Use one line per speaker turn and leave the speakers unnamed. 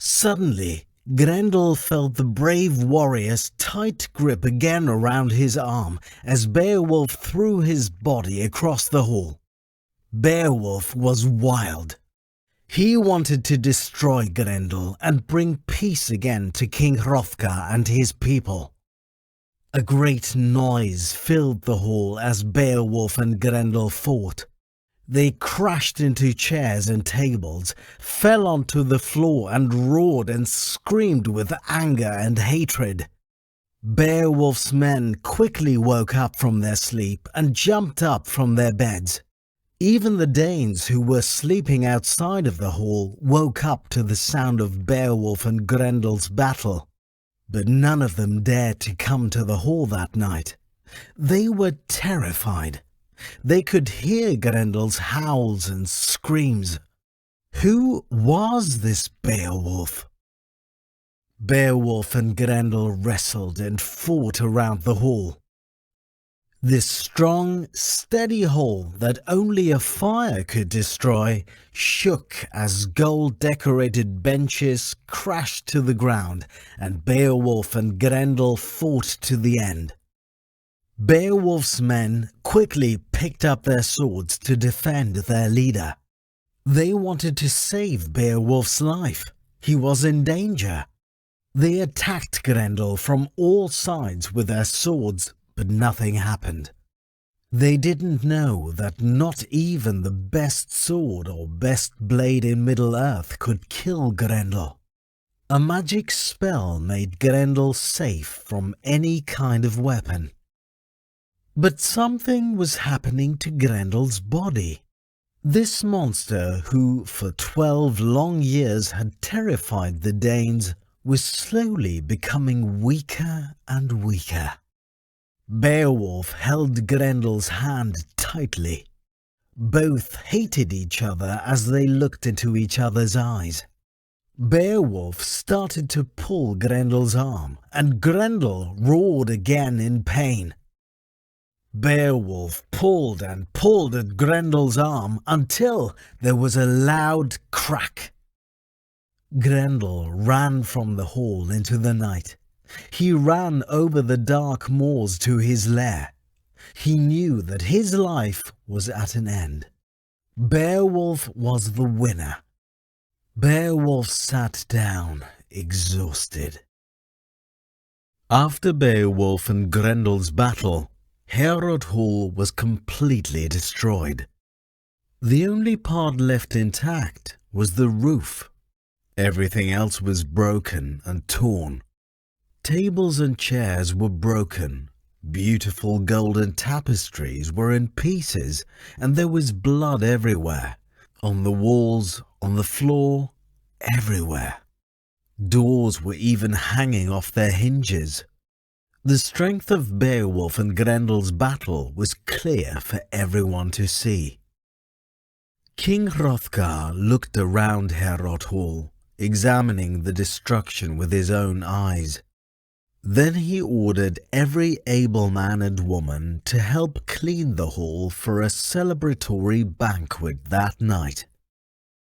Suddenly, Grendel felt the brave warrior's tight grip again around his arm as Beowulf threw his body across the hall. Beowulf was wild. He wanted to destroy Grendel and bring peace again to King Hrothgar and his people. A great noise filled the hall as Beowulf and Grendel fought. They crashed into chairs and tables, fell onto the floor and roared and screamed with anger and hatred. Beowulf's men quickly woke up from their sleep and jumped up from their beds. Even the Danes who were sleeping outside of the hall woke up to the sound of Beowulf and Grendel's battle. But none of them dared to come to the hall that night. They were terrified. They could hear Grendel's howls and screams. Who was this Beowulf? Beowulf and Grendel wrestled and fought around the hall. This strong, steady hall that only a fire could destroy shook as gold-decorated benches crashed to the ground, and Beowulf and Grendel fought to the end. Beowulf's men quickly picked up their swords to defend their leader. They wanted to save Beowulf's life. He was in danger. They attacked Grendel from all sides with their swords, but nothing happened. They didn't know that not even the best sword or best blade in Middle-earth could kill Grendel. A magic spell made Grendel safe from any kind of weapon. But something was happening to Grendel's body. This monster, who for 12 long years had terrified the Danes, was slowly becoming weaker and weaker. Beowulf held Grendel's hand tightly. Both hated each other as they looked into each other's eyes. Beowulf started to pull Grendel's arm, and Grendel roared again in pain. Beowulf pulled and pulled at Grendel's arm until there was a loud crack. Grendel ran from the hall into the night. He ran over the dark moors to his lair. He knew that his life was at an end. Beowulf was the winner. Beowulf sat down, exhausted. After Beowulf and Grendel's battle, Herod Hall was completely destroyed. The only part left intact was the roof. Everything else was broken and torn. Tables and chairs were broken. Beautiful golden tapestries were in pieces, and there was blood everywhere. On the walls, on the floor, everywhere. Doors were even hanging off their hinges. The strength of Beowulf and Grendel's battle was clear for everyone to see. King Hrothgar looked around Herod Hall, examining the destruction with his own eyes. Then he ordered every able man and woman to help clean the hall for a celebratory banquet that night.